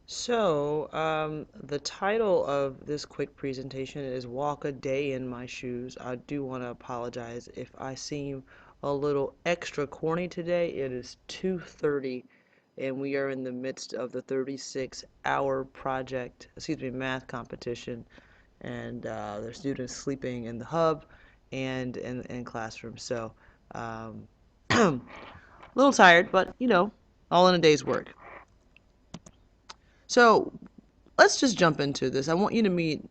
The title of this quick presentation is Walk a Day in My Shoes. I do want to apologize if I seem a little extra corny today. It is 2:30 and we are in the midst of the 36-hour math competition, and there's students sleeping in the hub and in classrooms. Um, a little tired, but all in a day's work. So, let's just jump into this. I want you to meet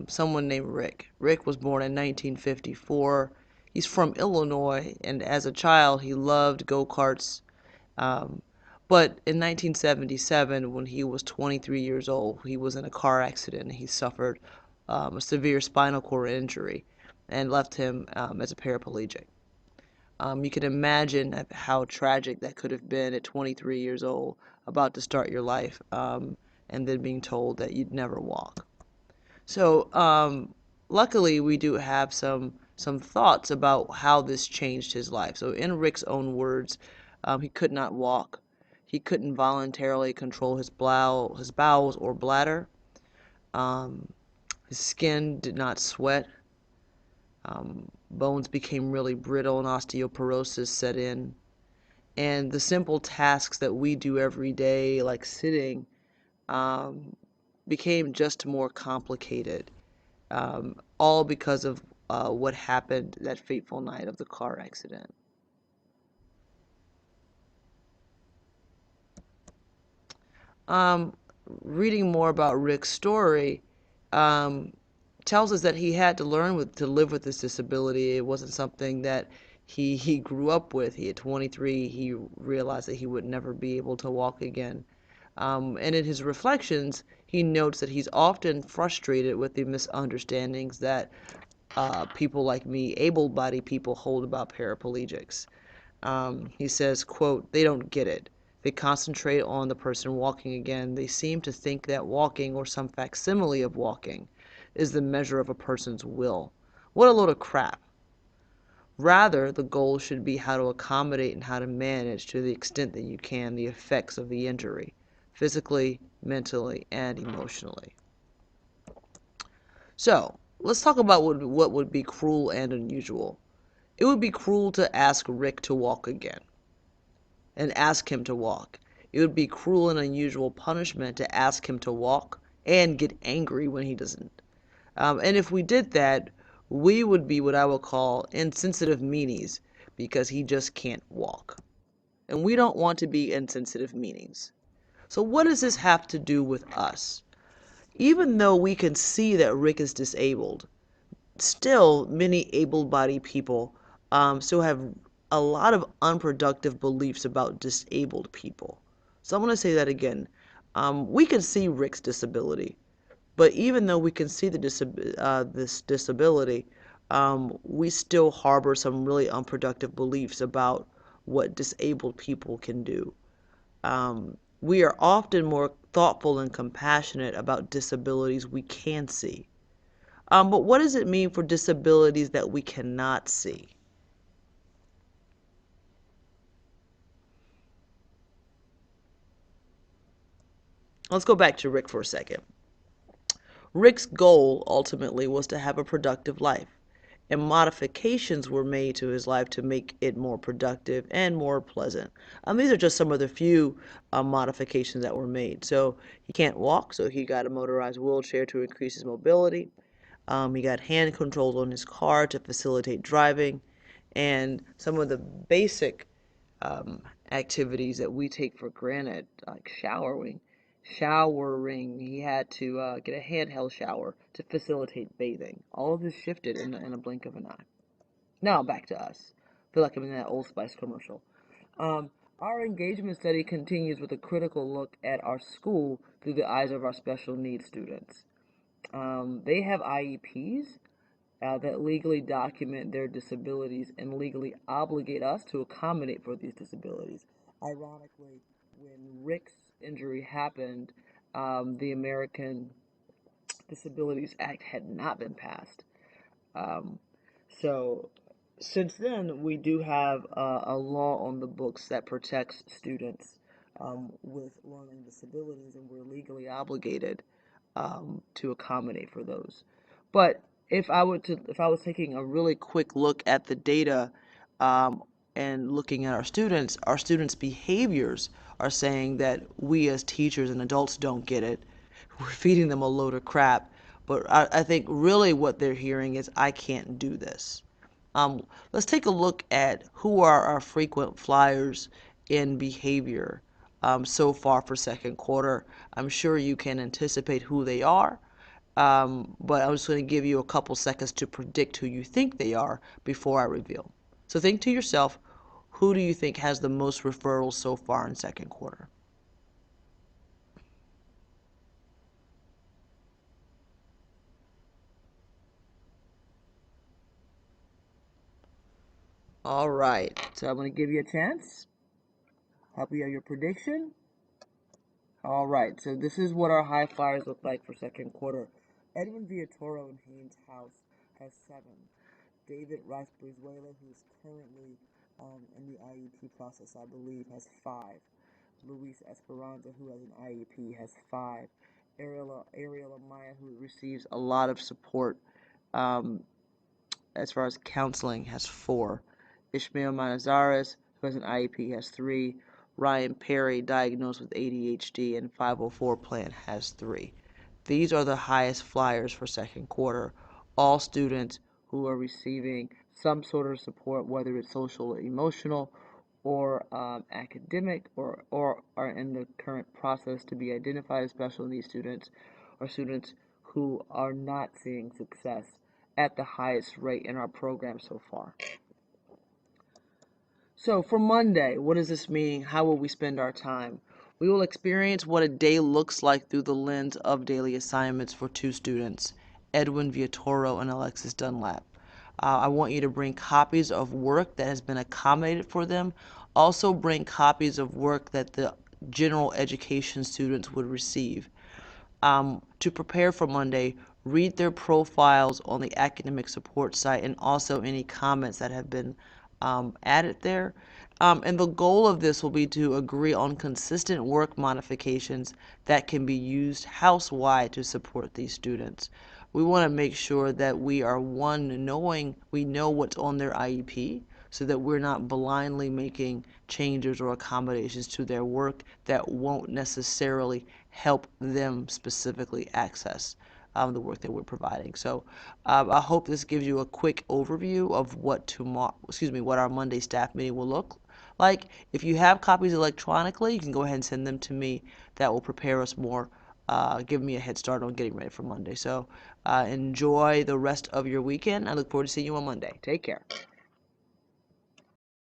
someone named Rick. Rick was born in 1954. He's from Illinois, and as a child, he loved go-karts. Um, but in 1977, when he was 23 years old, he was in a car accident and he suffered a severe spinal cord injury and left him as a paraplegic. You can imagine how tragic that could have been at 23 years old, about to start your life, and then being told that you'd never walk. So, luckily, we do have some thoughts about how this changed his life. So, in Rick's own words, he could not walk. He couldn't voluntarily control his bowels or bladder. Um, his skin did not sweat. Bones became really brittle and osteoporosis set in. And the simple tasks that we do every day, like sitting, um, became just more complicated, all because of what happened that fateful night of the car accident. Um, Reading more about Rick's story um, tells us that he had to to live with this disability. It wasn't something that he grew up with. At 23, he realized that he would never be able to walk again. And in his reflections, he notes that he's often frustrated with the misunderstandings that people like me, able-bodied people, hold about paraplegics. He says, quote, "They don't get it. They concentrate on the person walking again. They seem to think that walking, or some facsimile of walking, is the measure of a person's will. What a load of crap. Rather, the goal should be how to accommodate and how to manage, to the extent that you can, the effects of the injury, physically, mentally, and emotionally." So, let's talk about what would be cruel and unusual. It would be cruel to ask Rick to walk again, and ask him to walk. It would be cruel and unusual punishment to ask him to walk and get angry when he doesn't. And if we did that, we would be what I would call insensitive meanies, because he just can't walk. And we don't want to be insensitive meanies. So, what does this have to do with us? Even though we can see that Rick is disabled, still many able-bodied people still have a lot of unproductive beliefs about disabled people. So I'm going to say that again. We can see Rick's disability, but even though we can see this disability, we still harbor some really unproductive beliefs about what disabled people can do. We are often more thoughtful and compassionate about disabilities we can see. But what does it mean for disabilities that we cannot see? Let's go back to Rick for a second. Rick's goal ultimately was to have a productive life, and modifications were made to his life to make it more productive and more pleasant. These are just some of the few modifications that were made. So he can't walk, so he got a motorized wheelchair to increase his mobility. He got hand controls on his car to facilitate driving, and some of the basic um, activities that we take for granted, like showering. Showering, he had to get a handheld shower to facilitate bathing. All of this shifted in a blink of an eye. Now back to us. I feel like I'm in that Old Spice commercial. Um, our engagement study continues with a critical look at our school through the eyes of our special needs students. They have IEPs that legally document their disabilities and legally obligate us to accommodate for these disabilities. Ironically, when Rick's injury happened, the American Disabilities Act had not been passed. Um, so, since then, we do have a law on the books that protects students with learning disabilities, and we're legally obligated to accommodate for those. But if I was taking a really quick look at the data um, and looking at our students' behaviors are saying that we as teachers and adults don't get it. We're feeding them a load of crap. But I think really what they're hearing is, I can't do this. Let's take a look at who are our frequent flyers in behavior so far for second quarter. I'm sure you can anticipate who they are, but I'm just going to give you a couple seconds to predict who you think they are before I reveal. So think to yourself, who do you think has the most referrals so far in second quarter? All right, so I'm going to give you a chance. Help you out your prediction. All right, so this is what our high flyers look like for second quarter. Edwin Villatoro in Haynes House has 7. David Rice-Brizuela, who's currently in the IEP process, I believe, has 5. Luis Esperanza, who has an IEP, has 5. Ariela Maya, who receives a lot of support um, as far as counseling, has 4. Ishmael Manazares, who has an IEP, has 3. Ryan Perry, diagnosed with ADHD and 504 plan, has 3. These are the highest flyers for second quarter. All students who are receiving some sort of support, whether it's social or emotional or academic, or are in the current process to be identified as special needs students, or students who are not seeing success at the highest rate in our program so far. So for Monday, what does this mean? How will we spend our time? We will experience what a day looks like through the lens of daily assignments for 2 students, Edwin Viatoro and Alexis Dunlap. I want you to bring copies of work that has been accommodated for them. Also bring copies of work that the general education students would receive. To prepare for Monday, read their profiles on the academic support site and also any comments that have been added there. And the goal of this will be to agree on consistent work modifications that can be used house-wide to support these students. We want to make sure that we are, one, knowing we know what's on their IEP, so that we're not blindly making changes or accommodations to their work that won't necessarily help them specifically access the work that we're providing. So I hope this gives you a quick overview of what our Monday staff meeting will look like. If you have copies electronically, you can go ahead and send them to me. That will prepare us more, give me a head start on getting ready for Monday. So enjoy the rest of your weekend. I look forward to seeing you on Monday. Take care.